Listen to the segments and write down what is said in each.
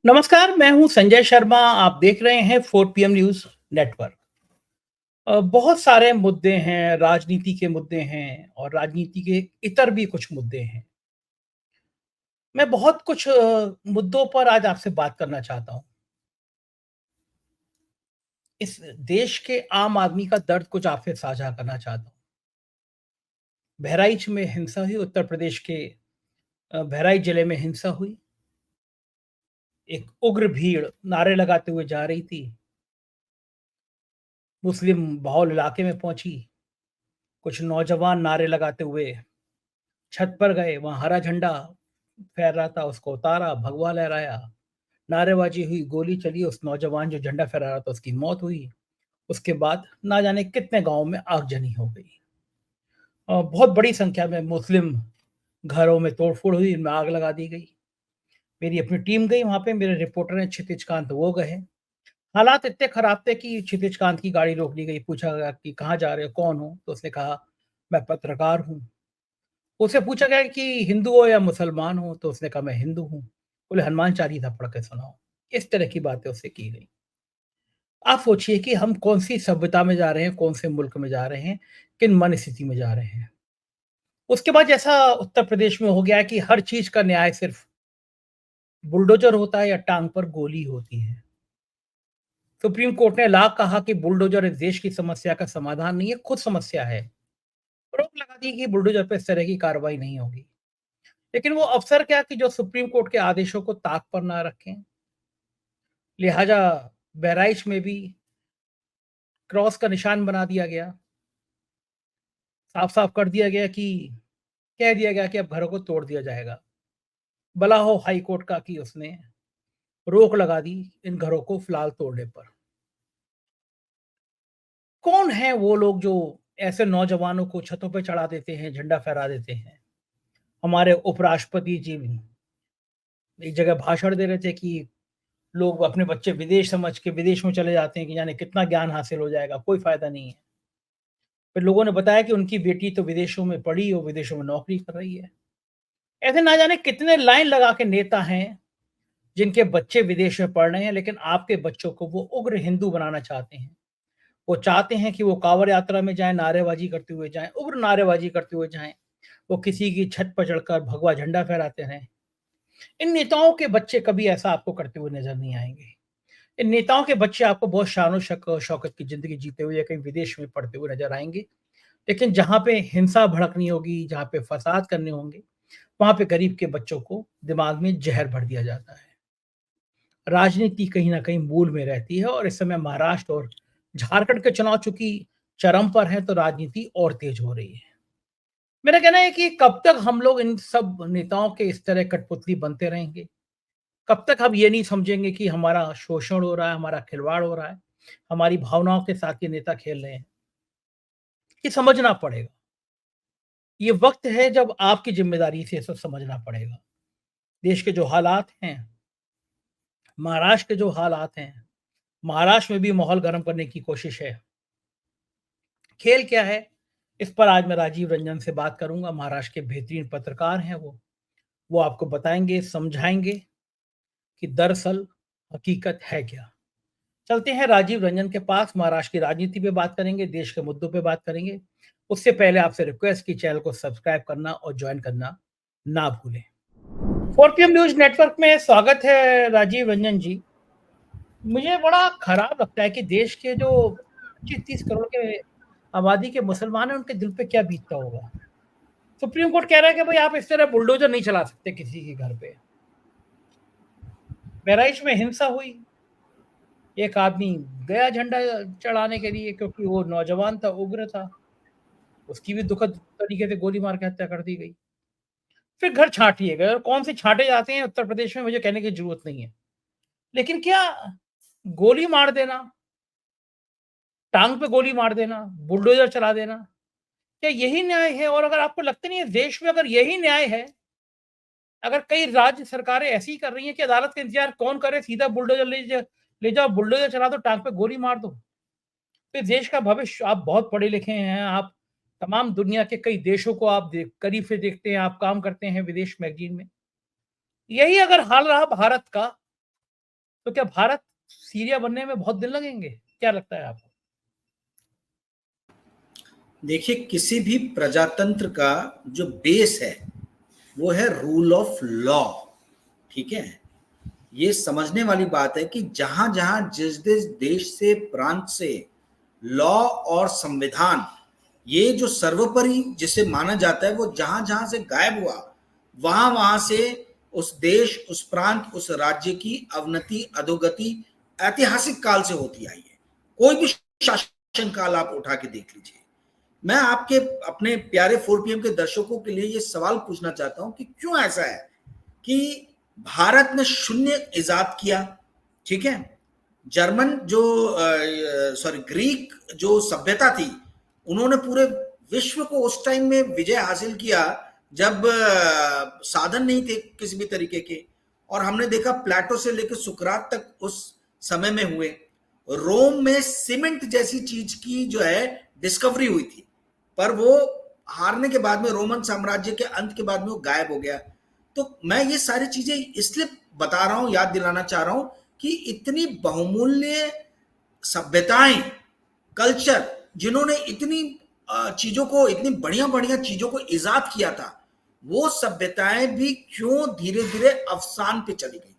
नमस्कार, मैं हूं संजय शर्मा। आप देख रहे हैं 4 पीएम न्यूज़ नेटवर्क। बहुत सारे मुद्दे हैं, राजनीति के मुद्दे हैं और राजनीति के इतर भी कुछ मुद्दे हैं। मैं बहुत कुछ मुद्दों पर आज आपसे बात करना चाहता हूं। इस देश के आम आदमी का दर्द कुछ आपसे साझा करना चाहता हूं। बहराइच में हिंसा हुई, उत्तर प्रदेश के बहराइच जिले में हिंसा हुई। एक उग्र भीड़ नारे लगाते हुए जा रही थी। मुस्लिम बहुल इलाके में पहुंची। कुछ नौजवान नारे लगाते हुए छत पर गए, वहाँ हरा झंडा फहर रहा था, उसको उतारा, भगवा लहराया, नारेबाजी हुई, गोली चली, उस नौजवान जो झंडा फहरा रहा था उसकी मौत हुई। उसके बाद ना जाने कितने गाँव में आगजनी हो गई। बहुत बड़ी संख्या में मुस्लिम घरों में तोड़-फोड़ हुई, इनमें आग लगा दी गई। मेरी अपनी टीम गई वहाँ पे, मेरे रिपोर्टर हैं क्षितिज कांत, वो गए। हालात इतने खराब थे कि क्षितिज कांत की गाड़ी रोक ली गई, पूछा गया कि कहाँ जा रहे हो, कौन हो? तो उसने कहा, मैं पत्रकार हूँ। उससे पूछा गया कि हिंदू हो या मुसलमान हो? तो उसने कहा मैं हिंदू हूँ। बोले हनुमान चालीसा पढ़ के सुनाओ। इस तरह की बातें उससे की गई। आप सोचिए कि हम कौन-सी सभ्यता में जा रहे हैं, कौन से मुल्क में जा रहे हैं, किन मनस्थिति में जा रहे हैं। उसके बाद जैसा उत्तर प्रदेश में हो गया है कि हर चीज़ का न्याय सिर्फ़ बुलडोज़र होता है या टाँग पर गोली होती है। सुप्रीम कोर्ट ने ला कहा कि बुलडोज़र इस देश की समस्या का समाधान नहीं है, खुद समस्या है। रोक लगा दी कि बुलडोज़र पे इस तरह की कार्रवाई नहीं होगी। लेकिन वो अफ़सर क्या कि जो सुप्रीम कोर्ट के आदेशों को ताक पर ना रखें। लिहाजा बहराइच में भी क्रॉस का निशान बना दिया गया। साफ-साफ कर दिया गया कि कह दिया गया कि अब घरों को तोड़ दिया जाएगा। भला हो हाई कोर्ट का कि उसने रोक लगा दी इन घरों को फिलहाल तोड़ने पर। कौन है वो लोग जो ऐसे नौजवानों को छतों पे चढ़ा देते हैं, झंडा फहरा देते हैं? हमारे उपराष्ट्रपति जी भी एक जगह भाषण दे रहे थे कि लोग अपने बच्चे विदेश समझ के विदेश में चले जाते हैं कि जाने कितना ज्ञान हासिल हो जाएगा, कोई फ़ायदा नहीं है। फिर लोगों ने बताया कि उनकी बेटी तो विदेशों में पढ़ी और विदेशों में नौकरी कर रही है। ऐसे ना जाने कितने लाइन लगा के नेता हैं, जिनके बच्चे विदेश में पढ़ रहे हैं, लेकिन आपके बच्चों को वो उग्र हिंदू बनाना चाहते हैं। वो चाहते हैं कि वो काँवड़ यात्रा में जाएँ, नारेबाज़ी करते हुए जाएँ, उग्र नारेबाज़ी करते हुए जाएँ। वो किसी की छत पर चढ़कर भगवा झंडा फहराते रहें। इन नेताओं के बच्चे कभी ऐसा आपको करते हुए नज़र नहीं आएँगे। इन नेताओं के बच्चे आपको बहुत शान-ओ-शौकत की ज़िंदगी जीते हुए या कहीं विदेश में पढ़ते हुए नज़र आएँगे। लेकिन जहाँ पे हिंसा भड़कनी होगी, जहाँ पे फ़साद करने होंगे, वहाँ पे गरीब के बच्चों को दिमाग में ज़हर भर दिया जाता है। राजनीति कहीं न कहीं मूल में रहती है और इस समय महाराष्ट्र और झारखंड के चुनाव चूँकि चरम पर हैं, तो राजनीति और तेज़ हो रही है। मेरा कहना है कि कब तक हम लोग इन सब नेताओं के इस तरह कठपुतली बनते रहेंगे? कब तक हम ये नहीं समझेंगे कि हमारा शोषण हो रहा है, हमारा खिलवाड़ हो रहा है, हमारी भावनाओं के साथ ये नेता खेल रहे हैं? ये समझना पड़ेगा। ये वक़्त है जब आपकी ज़िम्मेदारी से ये सब समझना पड़ेगा। देश के जो हालात हैं, महाराष्ट्र के जो हालात हैं, महाराष्ट्र में भी माहौल गरम करने की कोशिश है। खेल क्या है? इस पर आज मैं राजीव रंजन से बात करूँगा, महाराष्ट्र के बेहतरीन पत्रकार हैं वो। वो आपको बताएँगे, समझाएँगे कि दरअसल हकीकत है क्या? चलते हैं राजीव रंजन के पास, महाराष्ट्र की राजनीति पे बात करेंगे, देश के मुद्दों पे बात करेंगे। उससे पहले आपसे रिक्वेस्ट कि चैनल को सब्सक्राइब करना और जॉइन करना ना भूलें। 4 पीएम न्यूज़ नेटवर्क में स्वागत है राजीव रंजन जी। मुझे बड़ा खराब लगता है कि देश के जो 25-30 करोड़ के आबादी के मुसलमान हैं, उनके दिल पे क्या बीतता होगा। सुप्रीम कोर्ट कह रहा है कि भई आप इस तरह बुलडोज़र नहीं चला सकते किसी के घर पे। बहराइच में हिंसा हुई, एक आदमी गया झंडा चढ़ाने के लिए क्योंकि वो नौजवान था, उग्र था। उसकी भी दुखद तरीके से गोली मार के हत्या कर दी गई। फिर घर छाँट लिए गए और कौन से छाँटे जाते हैं उत्तर प्रदेश में मुझे कहने की ज़रूरत नहीं है। लेकिन क्या गोली मार देना, टाँग पे गोली मार देना, बुलडोज़र चला देना, क्या यही न्याय है? और अगर आपको लगता नहीं है देश में अगर यही न्याय है, अगर कई राज्य सरकारें ऐसे ही कर रही हैं कि अदालत का इंतज़ार कौन करे, सीधा बुलडोज़र ले जाओ, बुलडोज़र चला दो, टाँग पे गोली मार दो। तो देश का भविष्य, आप बहुत पढ़े लिखे हैं, आप तमाम दुनिया के कई देशों को आप करीब से देखते हैं, आप काम करते हैं विदेश मैगज़ीन में। यही अगर हाल रहा भारत का, तो क्या भारत सीरिया बनने में बहुत दिन लगेंगे? क्या लगता है आपको? देखिए, किसी भी प्रजातंत्र का जो बेस है वो है रूल ऑफ लॉ। ठीक है, ये समझने वाली बात है कि जहां जहां जिस जिस देश से प्रांत से लॉ और संविधान, ये जो सर्वोपरि जिसे माना जाता है, वो जहां जहां से गायब हुआ, वहां वहां से उस देश, उस प्रांत, उस राज्य की अवनति, अधोगति ऐतिहासिक काल से होती आई है। कोई भी शासन काल आप उठा के देख लीजिए। मैं आपके अपने प्यारे 4 PM के दर्शकों के लिए ये सवाल पूछना चाहता हूं कि क्यों ऐसा है कि भारत ने शून्य इजाद किया। ठीक है, जर्मन जो सॉरी ग्रीक जो सभ्यता थी, उन्होंने पूरे विश्व को उस टाइम में विजय हासिल किया जब साधन नहीं थे किसी भी तरीके के। और हमने देखा प्लेटो से लेकर सुकरात तक उस समय में हुए। रोम में सीमेंट जैसी चीज की जो है डिस्कवरी हुई थी, पर वो हारने के बाद में, रोमन साम्राज्य के अंत के बाद में वो गायब हो गया। तो मैं ये सारी चीजें इसलिए बता रहा हूं, याद दिलाना चाह रहा हूं कि इतनी बहुमूल्य सभ्यताएं, कल्चर, जिन्होंने इतनी चीजों को, इतनी बढ़िया बढ़िया चीजों को इजाद किया था, वो सभ्यताएं भी क्यों धीरे धीरे अवसान पे चली गई?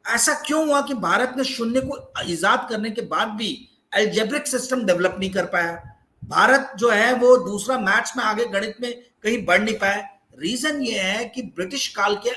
ऐसा क्यों हुआ कि भारत ने शून्य को इजाद करने के बाद भी एल्जेब्रिक सिस्टम डेवलप नहीं कर पाया? भारत जो है वो दूसरा मैथ्स में आगे, गणित में कहीं बढ़ नहीं पाया। रीजन ये है कि ब्रिटिश काल के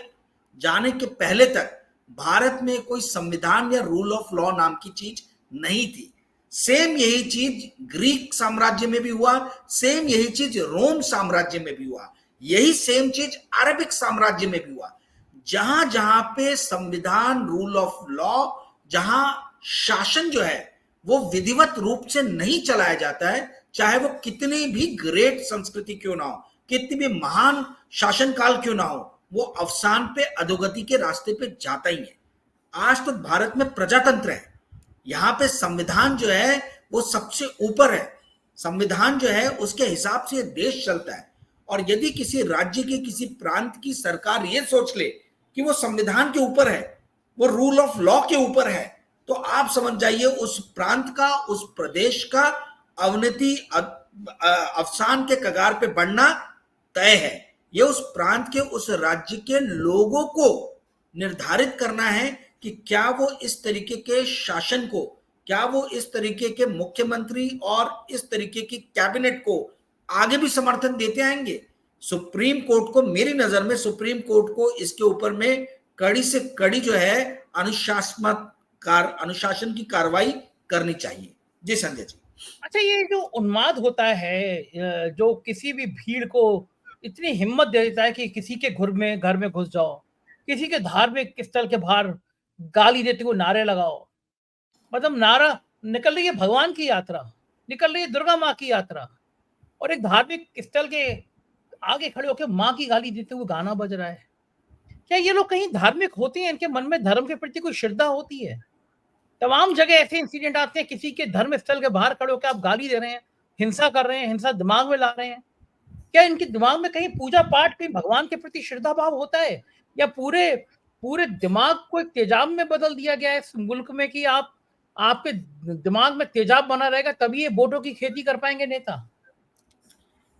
जाने के पहले तक भारत में कोई संविधान या रूल ऑफ लॉ नाम की चीज नहीं थी। सेम यही चीज ग्रीक साम्राज्य में भी हुआ, सेम यही चीज रोम साम्राज्य में भी हुआ, यही सेम चीज अरबिक साम्राज्य में भी हुआ। जहां जहां पे संविधान, रूल ऑफ लॉ, जहां शासन जो है वो विधिवत रूप से नहीं चलाया जाता है, चाहे वो कितनी भी ग्रेट संस्कृति क्यों ना हो, कितनी भी महान शासन काल क्यों ना हो, वो अवसान पे, अधोगति के रास्ते पे जाता ही है। आज तो भारत में प्रजातंत्र है, यहाँ पे संविधान जो है वो सबसे ऊपर है। संविधान जो है उसके हिसाब से देश चलता है। और यदि किसी राज्य की, किसी प्रांत की सरकार ये सोच ले कि वो संविधान के ऊपर है, वो रूल ऑफ लॉ के ऊपर है, तो आप समझ जाइए उस प्रांत का, उस प्रदेश का अवनति, अवसान के कगार पे बढ़ना तय है। ये उस प्रांत के, उस राज्य के लोगों को निर्धारित करना है कि क्या वो इस तरीके के शासन को, क्या वो इस तरीके के मुख्यमंत्री और इस तरीके की कैबिनेट को आगे भी समर्थन देते आएंगे। सुप्रीम कोर्ट को, मेरी नजर में सुप्रीम कोर्ट को इसके ऊपर में कड़ी से कड़ी जो है अनुशासन की कार्रवाई करनी चाहिए। जी संजय जी। अच्छा, ये जो उन्माद होता है, जो किसी भी भीड़ को इतनी हिम्मत दे देता है कि किसी के घर में घुस जाओ, किसी के धार्मिक स्थल के बाहर गाली देते हुए नारे लगाओ। मतलब नारा निकल रही है भगवान की यात्रा, निकल रही है दुर्गा माँ की यात्रा, और एक धार्मिक स्थल के आगे खड़े होकर माँ की गाली देते हुए गाना बज रहा है। क्या ये लोग कहीं धार्मिक होते हैं? इनके मन में धर्म के प्रति कोई श्रद्धा होती है? तमाम जगह ऐसे इंसिडेंट आते हैं, किसी के धर्म स्थल के बाहर खड़े होकर आप गाली दे रहे हैं, हिंसा कर रहे हैं, हिंसा दिमाग में ला रहे हैं। क्या इनके दिमाग में कहीं पूजा पाठ, कहीं भगवान के प्रति श्रद्धा भाव होता है, या पूरे पूरे दिमाग को एक तेजाब में बदल दिया गया है इस मुल्क में कि आप, आपके दिमाग में तेजाब बना रहेगा तभी ये वोटों की खेती कर पाएंगे नेता?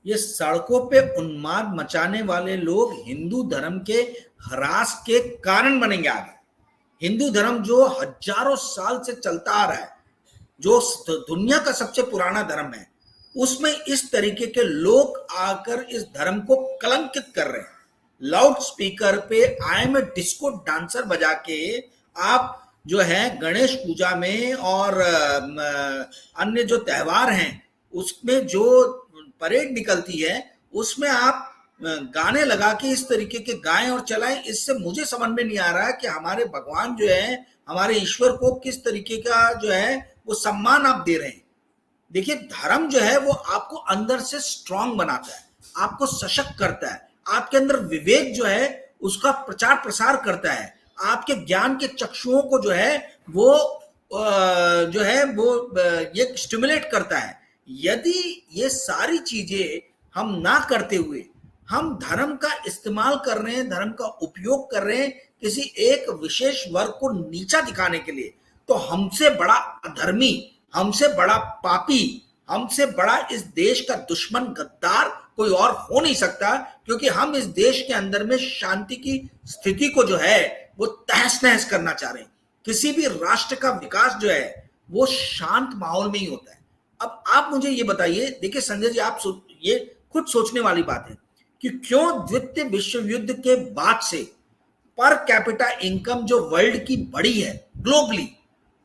ये सड़कों पे उन्माद मचाने वाले लोग हिंदू धर्म के ह्रास के कारण बनेंगे आगे। हिंदू धर्म जो हजारों साल से चलता आ रहा है, जो दुनिया का सबसे पुराना धर्म है, उसमें इस तरीके के लोग आकर इस धर्म को कलंकित कर रहे हैं। लाउड स्पीकर पे I am a disco dancer बजा के आप जो है गणेश पूजा में और अन्य जो त्योहार हैं उसमें जो परेड निकलती है, उसमें आप गाने लगा के इस तरीके के गाएं और चलाएं। इससे मुझे समझ में नहीं आ रहा है कि हमारे भगवान जो है, हमारे ईश्वर को किस तरीके का जो है वो सम्मान आप दे रहे हैं। देखिए, धर्म जो है वो आपको अंदर से स्ट्रांग बनाता है, आपको सशक्त करता है, आपके अंदर विवेक जो है उसका प्रचार प्रसार करता है, आपके ज्ञान के चक्षुओं को जो है वो ये स्टिमुलेट करता है। यदि ये सारी चीजें हम ना करते हुए हम धर्म का इस्तेमाल कर रहे हैं, धर्म का उपयोग कर रहे हैं किसी एक विशेष वर्ग को नीचा दिखाने के लिए, तो हमसे बड़ा अधर्मी, हमसे बड़ा पापी, हमसे बड़ा इस देश का दुश्मन गद्दार कोई और हो नहीं सकता, क्योंकि हम इस देश के अंदर में शांति की स्थिति को जो है वो तहस नहस करना चाह रहे हैं। किसी भी राष्ट्र का विकास जो है वो शांत माहौल में ही होता है। अब आप मुझे ये बताइए, देखिए संजय जी, आप ये खुद सोचने वाली बात है कि क्यों द्वितीय विश्व युद्ध के बाद से पर कैपिटा इनकम जो वर्ल्ड की बड़ी है ग्लोबली,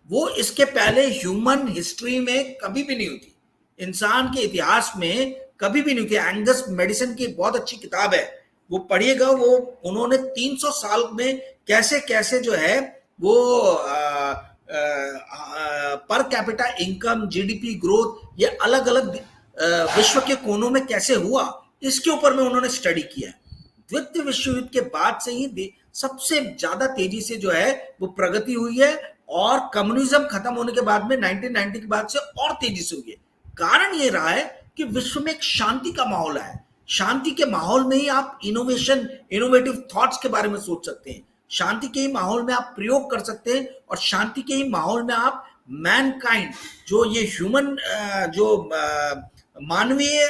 वो इसके पहले ह्यूमन हिस्ट्री में कभी भी नहीं हुई थी, इंसान के इतिहास में कभी भी नहीं हुई थी। एंगस मेडिसन की बहुत अच्छी किताब है, वो पढ़िएगा। वो उन्होंने 300 साल में कैसे कैसे जो है वो per capita income, GDP growth, ये अलग अलग विश्व के कोनों में कैसे हुआ, इसके ऊपर में उन्होंने स्टडी किया है। द्वितीय विश्व युद्ध के बाद से ही सबसे ज्यादा तेजी से जो है वो प्रगति हुई है, और कम्युनिज्म खत्म होने के बाद में 1990 के बाद से और तेजी से हुई है। कारण ये रहा है कि विश्व में एक शांति का माहौल है। शांति के माहौल में ही आप इनोवेशन, इनोवेटिव थॉट्स के बारे में सोच सकते हैं, शांति के ही माहौल में आप प्रयोग कर सकते हैं, और शांति के ही माहौल में आप मैनकाइंड, जो ये ह्यूमन, जो मानवीय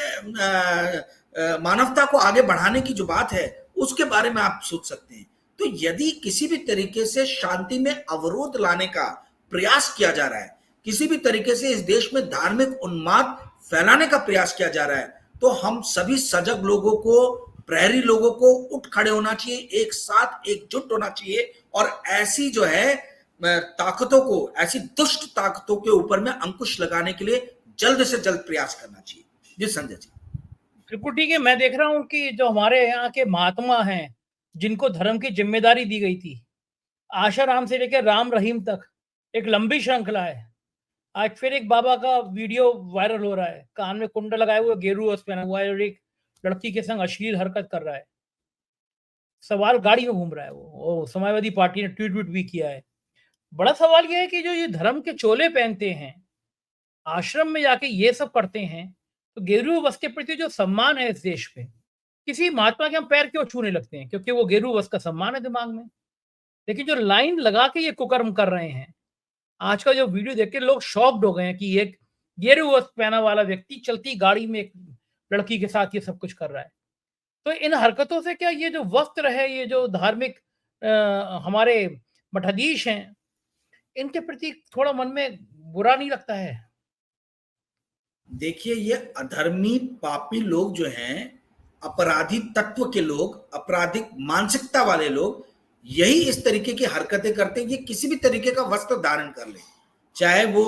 मानवता को आगे बढ़ाने की जो बात है, उसके बारे में आप सोच सकते हैं। तो यदि किसी भी तरीके से शांति में अवरोध लाने का प्रयास किया जा रहा है, किसी भी तरीके से इस देश में धार्मिक उन्माद फैलाने का प्रयास किया जा रहा है, तो हम सभी सजग लोगों को, प्रहरी लोगों को उठ खड़े होना चाहिए, एक साथ एकजुट होना चाहिए, और ऐसी जो है ताकतों को, ऐसी दुष्ट ताकतों के ऊपर में अंकुश लगाने के लिए जल्द से जल्द प्रयास करना चाहिए। जी संजय जी। बिल्कुल ठीक है। मैं देख रहा हूँ कि जो हमारे यहाँ के महात्मा हैं, जिनको धर्म की जिम्मेदारी दी गई थी, आशाराम से लेकर राम रहीम तक एक लंबी श्रृंखला है। आज फिर एक बाबा का वीडियो वायरल हो रहा है, कान में कुंडल लगाए हुए, गेरू वस्त्र पहना हुआ है, और एक लड़की के संग अश्लील हरकत कर रहा है। सवाल, गाड़ी में घूम रहा है वो समाजवादी पार्टी ने ट्वीट भी किया है। बड़ा सवाल यह है कि जो ये धर्म के चोले पहनते हैं, आश्रम में जाके ये सब करते हैं, तो गेरू वस्त्र के प्रति जो सम्मान है इस देश में, किसी महात्मा के हम पैर क्यों छूने लगते हैं? क्योंकि वो गेरू वस्त्र का सम्मान है दिमाग में। लेकिन जो लाइन लगा के ये कुकर्म कर रहे हैं, आज का जो वीडियो देख के लोग शॉक्ड हो गए हैं कि एक गेरू वस्त्र पहना वाला व्यक्ति चलती गाड़ी में एक लड़की के साथ ये सब कुछ कर रहा है। तो इन हरकतों से क्या ये जो वस्त्र है, ये जो धार्मिक हमारे मठाधीश हैं, इनके प्रति थोड़ा मन में बुरा नहीं लगता है? देखिए, ये अधर्मी पापी लोग जो हैं, अपराधी तत्व के लोग, आपराधिक मानसिकता वाले लोग, यही इस तरीके की हरकतें करते हैं। ये किसी भी तरीके का वस्त्र धारण कर ले, चाहे वो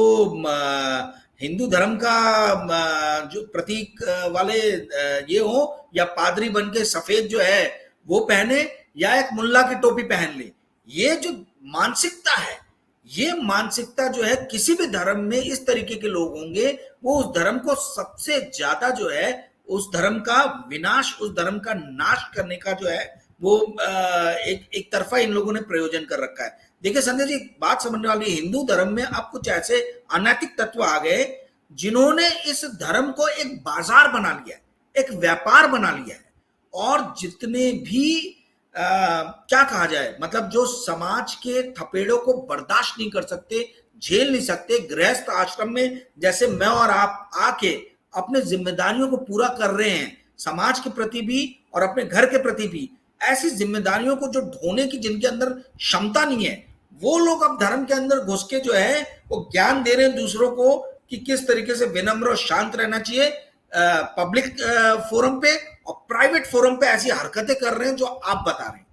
हिंदू धर्म का जो प्रतीक वाले ये हो, या पादरी बन के सफेद जो है वो पहने, या एक मुल्ला की टोपी पहन ले। ये जो मानसिकता है, ये मानसिकता जो है, किसी भी धर्म में इस तरीके के लोग होंगे, वो उस धर्म को सबसे ज्यादा जो है, उस धर्म का विनाश, उस धर्म का नाश करने का जो है वो एक तरफा इन लोगों ने प्रयोजन कर रखा है। देखिए संजय जी, बात समझने वाली, हिंदू धर्म में अब कुछ ऐसे अनैतिक तत्व आ गए जिन्होंने इस धर्म को एक बाजार बना लिया है, एक व्यापार बना लिया है, और जितने भी क्या कहा जाए, मतलब जो समाज के थपेड़ों को बर्दाश्त नहीं कर सकते, झेल नहीं सकते, गृहस्थ आश्रम में जैसे मैं और आप आके अपने जिम्मेदारियों को पूरा कर रहे हैं, समाज के प्रति भी और अपने घर के प्रति भी, ऐसी जिम्मेदारियों को जो ढोने की जिनके अंदर क्षमता नहीं है, वो लोग अब धर्म के अंदर घुस के जो है वो ज्ञान दे रहे हैं दूसरों को कि किस तरीके से विनम्र और शांत रहना चाहिए पब्लिक फोरम पे, और प्राइवेट फोरम पे ऐसी हरकतें कर रहे हैं जो आप बता रहे हैं।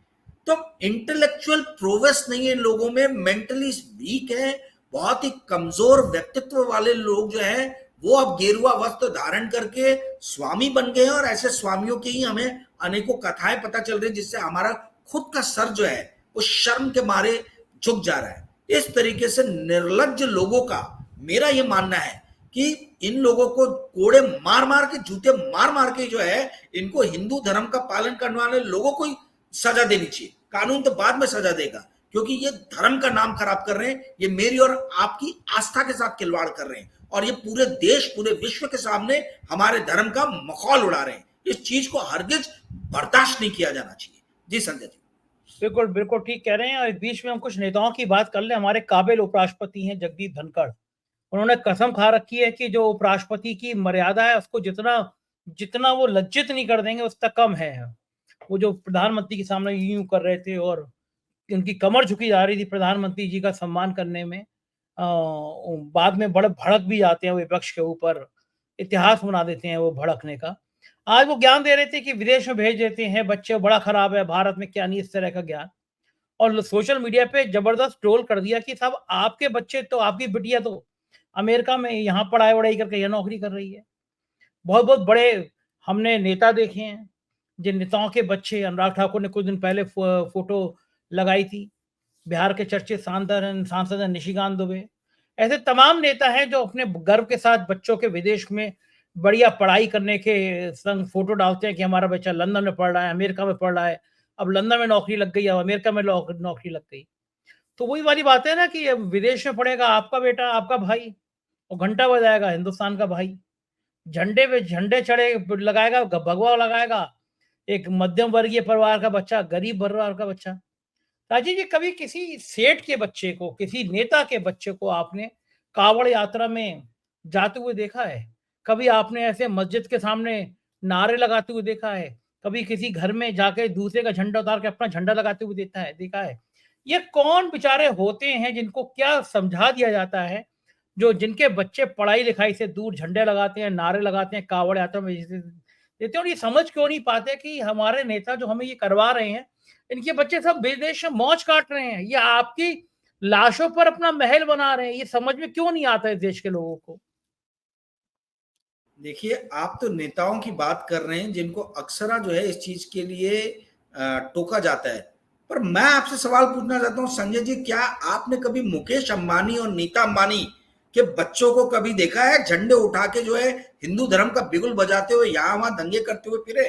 तो इंटेलेक्चुअल प्रोग्रेस नहीं है लोगों में, मेंटली वीक है, बहुत ही कमजोर व्यक्तित्व वाले लोग जो है वो अब गेरुआ वस्त्र धारण करके स्वामी बन गए हैं, और ऐसे स्वामियों की ही हमें अनेकों कथाएं पता चल रही है, जिससे हमारा खुद का सर जो है वो शर्म के मारे झुक जा रहा है। इस तरीके से निर्लज्ज लोगों का मेरा ये मानना है कि इन लोगों को कोड़े मार मार के, जूते मार मार के जो है, इनको हिंदू धर्म का पालन करने वाले लोगों को ही सजा देनी चाहिए। कानून तो बाद में सजा देगा, क्योंकि ये धर्म का नाम खराब कर रहे हैं, ये मेरी और आपकी आस्था के साथ खिलवाड़ कर रहे हैं, और ये पूरे देश, पूरे विश्व के सामने हमारे धर्म का मखौल उड़ा रहे हैं। इस चीज को हरगिज बर्दाश्त नहीं किया जाना चाहिए। जी संजय जी। बिल्कुल, बिल्कुल ठीक कह रहे हैं। और इस बीच में हम कुछ नेताओं की बात कर लें। हमारे काबिल उपराष्ट्रपति हैं जगदीप धनखड़। उन्होंने कसम खा रखी है कि जो उपराष्ट्रपति की मर्यादा है उसको जितना जितना वो लज्जित नहीं कर देंगे उतना कम है। वो जो प्रधानमंत्री के सामने यूँ कर रहे थे और उनकी कमर झुकी जा रही थी प्रधानमंत्री जी का सम्मान करने में। बाद में बड़े भड़क भी जाते हैं विपक्ष के ऊपर, इतिहास बना देते हैं वो भड़कने का। आज वो ज्ञान दे रहे थे कि विदेश में भेज देते हैं बच्चे, बड़ा खराब है, भारत में क्या नहीं, इस तरह का ज्ञान। और सोशल मीडिया पे जबरदस्त ट्रोल कर दिया कि साहब आपके बच्चे तो, आपकी बिटिया तो अमेरिका में यहाँ पढ़ाई-वढ़ाई करके यहाँ नौकरी कर रही है। बहुत-बहुत बड़े हमने नेता देखे हैं, जिन नेताओं के बच्चे, अनुराग ठाकुर ने कुछ दिन पहले फ़ोटो लगाई थी। बिहार के चर्चित सांसद हैं निशिकांत दुबे। ऐसे तमाम नेता हैं जो अपने गर्व के साथ बच्चों के विदेश में बढ़िया पढ़ाई करने के संग फ़ोटो डालते हैं कि हमारा बच्चा लंदन में पढ़ रहा है, अमेरिका में पढ़ रहा है। अब लंदन में नौकरी लग गई, अब अमेरिका में नौकरी लग गई। तो वही वाली बात है ना कि अब विदेश में पढ़ेगा आपका बेटा, आपका भाई, और घंटा बजाएगा हिंदुस्तान का भाई। झंडे पे झंडे चढ़े लगाएगा, भगवा लगाएगा, एक मध्यम वर्गीय परिवार का बच्चा, गरीब परिवार का बच्चा। राजीव जी, कभी किसी सेठ के बच्चे को, किसी नेता के बच्चे को आपने कांवड़ यात्रा में जाते हुए देखा है? कभी आपने ऐसे मस्जिद के सामने नारे लगाते हुए देखा है? कभी किसी घर में जाके दूसरे का झंडा उतार के अपना झंडा लगाते हुए देखा है? ये कौन बेचारे होते हैं जिनको क्या समझा दिया जाता है, जो जिनके बच्चे पढ़ाई-लिखाई से दूर झंडे लगाते हैं, नारे लगाते हैं, कांवड़ यात्रा में जैसे देते हैं, और ये समझ क्यों नहीं पाते कि हमारे नेता जो हमें ये करवा रहे हैं, इनके बच्चे सब विदेश में मौज काट रहे हैं, ये आपकी लाशों पर अपना महल बना रहे हैं। ये समझ में क्यों नहीं आता इस देश के लोगों को? देखिए, आप तो नेताओं की बात कर रहे हैं जिनको अक्सरा जो है इस चीज के लिए टोका जाता है। पर मैं आपसे सवाल पूछना चाहता हूं संजय जी, क्या आपने कभी मुकेश अंबानी और नीता अंबानी के बच्चों को कभी देखा है झंडे उठा के जो है हिंदू धर्म का बिगुल बजाते हुए यहां वहां दंगे करते हुए फिरे?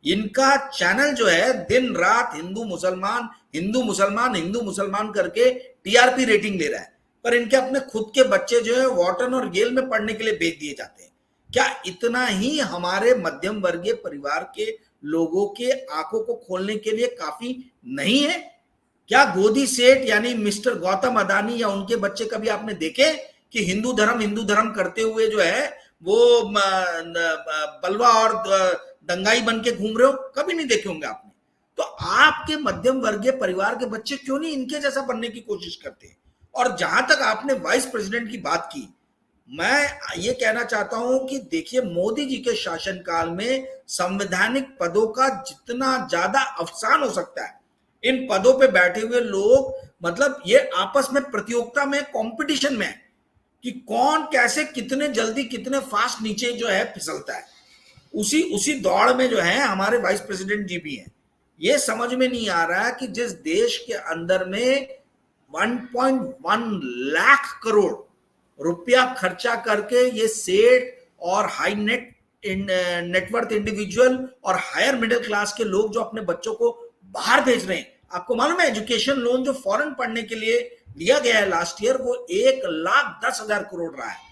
इनका चैनल जो है दिन रात हिंदू मुसलमान हिंदू मुसलमान हिंदू मुसलमान करके टीआरपी रेटिंग ले रहा है, पर इनके अपने खुद के बच्चे जो है वॉर्टन और गेल में पढ़ने के लिए भेज दिए जाते हैं। क्या इतना ही हमारे मध्यम वर्गीय परिवार के लोगों के आंखों को खोलने के लिए काफी नहीं है? क्या गोदी सेठ यानी मिस्टर गौतम अदानी या उनके बच्चे कभी आपने देखे कि हिंदू धर्म करते हुए जो है वो बलवा और दंगाई बन के घूम रहे हो? कभी नहीं देखे होंगे आपने। तो आपके मध्यम वर्गीय परिवार के बच्चे क्यों नहीं इनके जैसा बनने की कोशिश करते? और जहां तक आपने वाइस प्रेसिडेंट की बात की, मैं ये कहना चाहता हूं कि देखिए, मोदी जी के शासनकाल में संवैधानिक पदों का जितना ज्यादा अवसान हो सकता है, इन पदों पे बैठे हुए लोग, मतलब ये आपस में प्रतियोगिता में, कंपटीशन में कि कौन कैसे कितने जल्दी कितने फास्ट नीचे जो है फिसलता है, उसी उसी दौड़ में जो है हमारे वाइस प्रेसिडेंट जी भी हैं। ये समझ में नहीं आ रहा कि जिस देश के अंदर में 1.1 लाख करोड़ रुपया खर्चा करके ये सेठ और हाई नेटवर्थ इंडिविजुअल और हायर मिडिल क्लास के लोग जो अपने बच्चों को बाहर भेज रहे हैं, आपको मालूम है एजुकेशन लोन जो फॉरेन पढ़ने के लिए लिया गया है लास्ट ईयर, वो 1,10,000 करोड़ रहा है।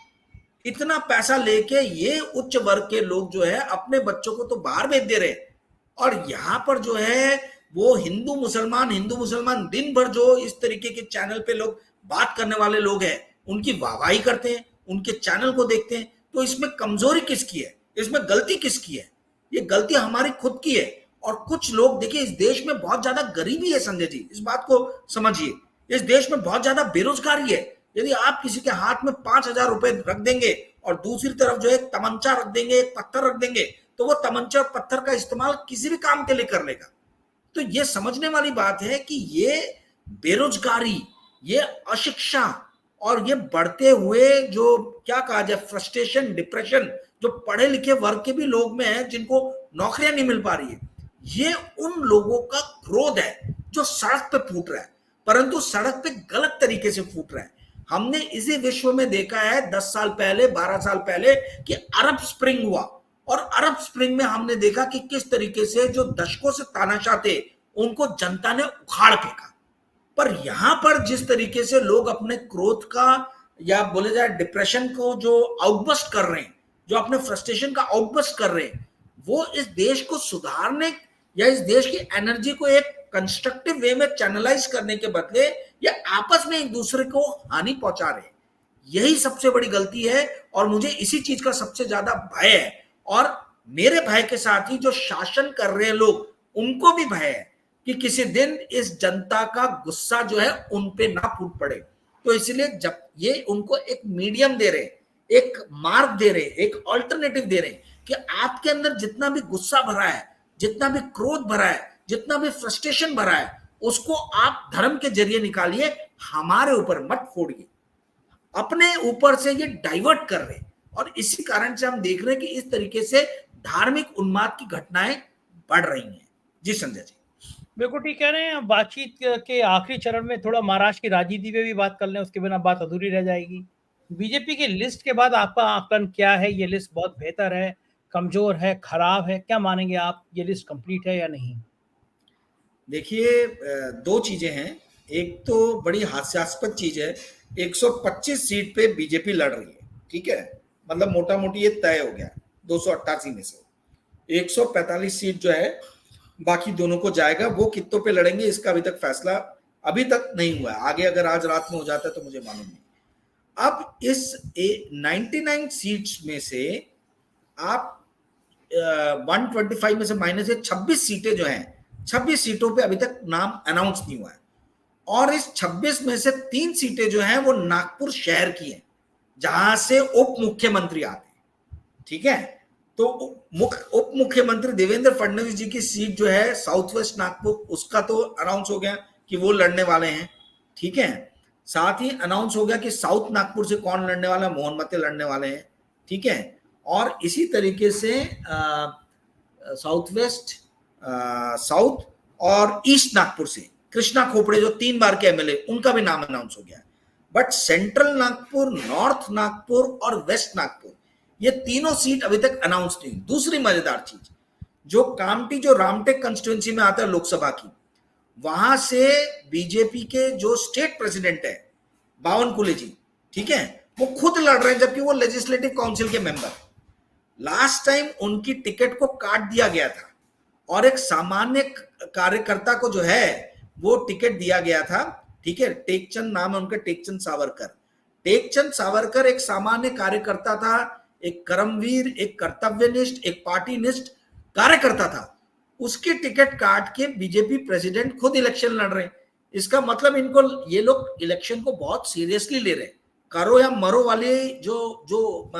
इतना पैसा लेके ये उच्च वर्ग के लोग जो है अपने बच्चों को तो बाहर भेज दे रहे, और यहां पर जो है वो हिंदू मुसलमान दिन भर जो इस तरीके के चैनल पे लोग बात करने वाले लोग हैं उनकी वाहवाही करते हैं, उनके चैनल को देखते हैं। तो इसमें कमजोरी किसकी है, इसमें गलती किसकी है? ये गलती हमारी खुद की है। और कुछ लोग, देखिए, इस देश में बहुत ज्यादा गरीबी है संजय जी, इस बात को समझिए। इस देश में बहुत ज्यादा बेरोजगारी है। यदि आप किसी के हाथ में 5,000 रुपए रख देंगे और दूसरी तरफ जो है एक तमंचा रख देंगे, एक पत्थर रख देंगे, तो वो तमंचा और पत्थर का इस्तेमाल किसी भी काम के लिए कर लेगा। तो ये समझने वाली बात है कि ये बेरोजगारी, ये अशिक्षा और ये बढ़ते हुए जो क्या कहा जाए फ्रस्ट्रेशन, डिप्रेशन जो पढ़े लिखे वर्ग के भी लोग में है जिनको नौकरियां नहीं मिल पा रही है, ये उन लोगों का क्रोध है जो सड़क पे फूट रहा है, परंतु सड़क पे गलत तरीके से फूट रहा है। हमने इसी विश्व में देखा है 10 साल पहले, 12 साल पहले कि अरब स्प्रिंग हुआ, और अरब स्प्रिंग में हमने देखा कि किस तरीके से जो दशकों से तानाशाह थे उनको जनता ने उखाड़ फेंका। पर यहां पर जिस तरीके से लोग अपने क्रोध का या बोले जाए डिप्रेशन को जो आउटबस्ट कर रहे हैं, जो अपने फ्रस्ट्रेशन का आउटबस्ट कर रहे हैं, वो इस देश को सुधारने या इस देश की एनर्जी को एक कंस्ट्रक्टिव वे में चैनलाइज करने के बदले या आपस में एक दूसरे को हानि पहुंचा रहे, यही सबसे बड़ी गलती है। और मुझे इसी चीज का सबसे ज्यादा भय है, और मेरे भय के साथ ही जो शासन कर रहे हैं लोग, उनको भी भय है कि किसी दिन इस जनता का गुस्सा जो है उन पे ना फूट पड़े। तो इसलिए जब ये उनको एक मीडियम दे रहे, एक मार्ग दे रहे, एक ऑल्टरनेटिव दे रहे कि आपके अंदर जितना भी गुस्सा भरा है, जितना भी क्रोध भरा है, जितना भी फ्रस्ट्रेशन भरा है, उसको आप धर्म के जरिए निकालिए, हमारे ऊपर मत फोड़िए। अपने ऊपर से ये डाइवर्ट कर रहे, और इसी कारण से हम देख रहे हैं कि इस तरीके से धार्मिक उन्माद की घटनाएं बढ़ रही हैं। जी संजय जी। बिल्कुल ठीक कह रहे हैं। बातचीत के आखिरी चरण में थोड़ा महाराष्ट्र की राजनीति पे भी बात कर लें, उसके बिना बात अधूरी रह जाएगी। बीजेपी की लिस्ट के बाद आपका आकलन क्या है? ये लिस्ट बहुत बेहतर है, कमजोर है, खराब है? क्या मानेंगे आप, ये लिस्ट कंप्लीट है या नहीं? देखिए, दो चीजें हैं। एक तो बड़ी हास्यास्पद चीज है, 125 सीट पे बीजेपी लड़ रही है, ठीक है, मतलब मोटा मोटी ये तय हो गया 288 में से 145 सीट जो है बाकी दोनों को जाएगा। वो कितनों पे लड़ेंगे इसका अभी तक फैसला अभी तक नहीं हुआ है, आगे अगर आज रात में हो जाता है तो मुझे मालूम नहीं। अब इस 99 सीट्स में से आप 125 में से माइनस 26 सीटें जो हैं, 26 सीटों पे अभी तक नाम अनाउंस नहीं हुआ है, और इस 26 में से 3 सीटें जो हैं वो नागपुर शहर की हैं, जहां से उप मुख्यमंत्री आते हैं, ठीक है। तो उप मुख्यमंत्री देवेंद्र फडणवीस जी की सीट जो है साउथ वेस्ट नागपुर, उसका तो अनाउंस हो गया कि वो लड़ने वाले हैं, ठीक है। साथ ही अनाउंस हो गया कि साउथ नागपुर से कौन लड़ने वाला है, मोहन मते लड़ने वाले हैं, ठीक है। और इसी तरीके से साउथ वेस्ट, साउथ और ईस्ट नागपुर से कृष्णा खोपड़े जो 3 बार के एमएलए, उनका भी नाम अनाउंस हो गया। But central Nagpur, north Nagpur और वेस्ट नागपुर, ये तीनों सीट अभी तक अनाउंस नहीं। दूसरी मजेदार चीज, जो कामठी जो रामटेक कंस्टिट्यूंसी में आता है लोकसभा की, वहां से बीजेपी के जो स्टेट प्रेसिडेंट है बावनकुले जी, ठीक है, वो खुद लड़ रहे हैं, जबकि वो लेजिस्लेटिव काउंसिल के मेंबर। लास्ट टाइम उनकी टिकट को काट दिया गया था और एक सामान्य कार्यकर्ता को जो है वो टिकट दिया गया था, ठीक है। टेकचंद नाम है उनका, टेकचंद सावरकर। टेकचंद सावरकर एक सामान्य कार्यकर्ता था, एक कर्मवीर, एक कर्तव्यनिष्ठ, एक पार्टीनिष्ठ कार्यकर्ता था। उसकी टिकट काट के बीजेपी प्रेसिडेंट खुद इलेक्शन लड़ रहे हैं। इसका मतलब इनको, ये लोग इलेक्शन को बहुत सीरियसली ले रहे हैं, करो या मरो वाली जो जो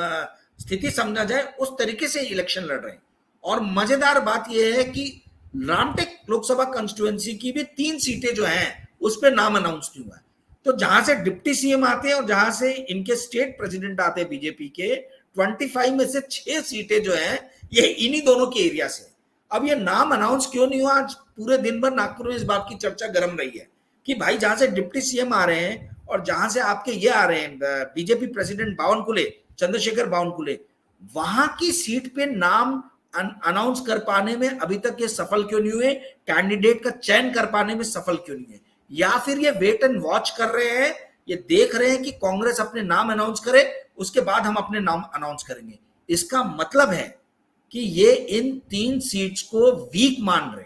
स्थिति समझा जाए उस तरीके से इलेक्शन लड़ रहे हैं। और मजेदार बात यह है कि रामटेक लोकसभा कंस्टिट्यूएंसी की भी 3 सीटें जो हैं उस पर नाम अनाउंस नहीं हुआ है। तो जहां से डिप्टी सीएम आते हैं और जहां से इनके स्टेट प्रेसिडेंट आते हैं बीजेपी के, 25 में से 6 सीटें जो हैं ये इन्हीं दोनों के एरिया से। अब ये नाम अनाउंस क्यों नहीं हुआ? आज पूरे दिन भर नागपुर में इस बात की चर्चा गर्म रही है कि भाई जहां से डिप्टी सीएम आ रहे हैं और जहां से आपके ये आ रहे हैं बीजेपी प्रेसिडेंट बावनकुले, चंद्रशेखर बावनकुले, वहां की सीट पे नाम अनाउंस कर पाने में अभी तक ये सफल क्यों नहीं हुए? कैंडिडेट का चयन कर पाने में सफल क्यों नहीं है? या फिर ये वेट एंड वॉच कर रहे हैं, ये देख रहे हैं कि कांग्रेस अपने नाम अनाउंस करे, उसके बाद हम अपने नाम अनाउंस करेंगे। इसका मतलब है कि ये इन 3 सीट्स को वीक मान रहे,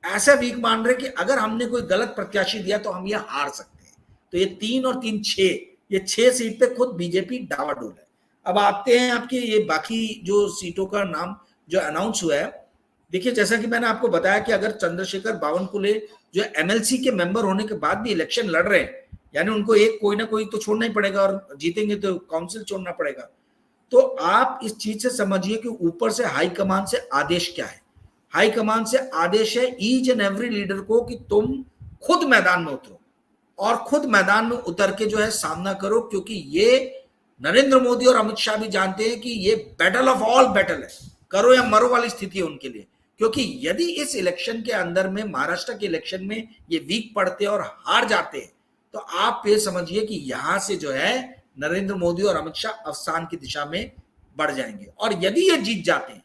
ऐसा वीक मान रहे कि अगर हमने कोई गलत प्रत्याशी दिया तो हम ये हार सकते हैं। तो ये 3 और 3 6, ये 6 सीट पे खुद बीजेपी डावाडोल है। अब आते हैं आपके ये बाकी जो सीटों का नाम जो अनाउंस हुआ है। देखिए, जैसा कि मैंने आपको बताया कि अगर चंद्रशेखर बावनकुले जो एमएलसी के मेंबर होने के बाद भी इलेक्शन लड़ रहे हैं, यानी उनको एक कोई ना कोई तो छोड़ना ही पड़ेगा, और जीतेंगे तो काउंसिल छोड़ना पड़ेगा। तो आप इस चीज से समझिए कि ऊपर से हाईकमान से आदेश क्या है। हाईकमान से आदेश है ईच एंड एवरी लीडर को कि तुम खुद मैदान में उतरो और खुद मैदान में उतर के जो है सामना करो, क्योंकि ये नरेंद्र मोदी और अमित शाह भी जानते हैं कि ये बैटल ऑफ ऑल बैटल है, करो या मरो वाली स्थिति है उनके लिए। क्योंकि यदि इस इलेक्शन के अंदर में, महाराष्ट्र के इलेक्शन में ये वीक पड़ते और हार जाते हैं, तो आप ये समझिए कि यहां से जो है नरेंद्र मोदी और अमित शाह अवसान की दिशा में बढ़ जाएंगे। और यदि ये जीत जाते हैं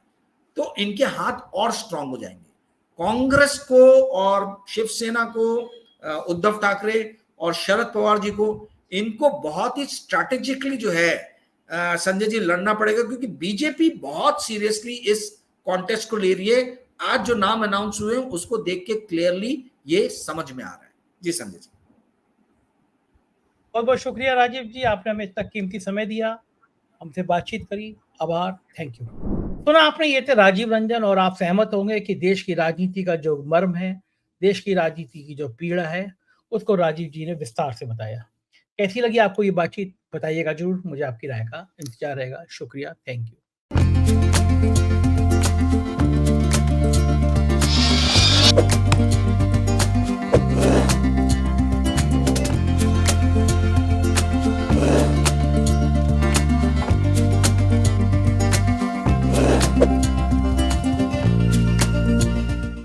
तो इनके हाथ और स्ट्रांग हो जाएंगे। कांग्रेस को और शिवसेना को, उद्धव ठाकरे और शरद पवार जी को, इनको बहुत ही स्ट्रैटेजिकली जो है संजय जी लड़ना पड़ेगा, क्योंकि बीजेपी बहुत सीरियसली इस कॉन्टेक्स्ट को ले रही है, आज जो नाम अनाउंस हुए उसको देख के क्लियरली ये समझ में आ रहा है। जी संजय जी, बहुत बहुत शुक्रिया राजीव जी, आपने हमें इतना कीमती समय दिया, हमसे बातचीत करी। आभार, थैंक यू। सुना आपने, ये थे राजीव रंजन, और आप सहमत होंगे कि देश की राजनीति का जो मर्म है, देश की राजनीति की जो पीड़ा है, उसको राजीव जी ने विस्तार से बताया। कैसी लगी आपको ये बातचीत, बताइएगा जरूर, मुझे आपकी राय का इंतजार रहेगा। शुक्रिया, थैंक यू।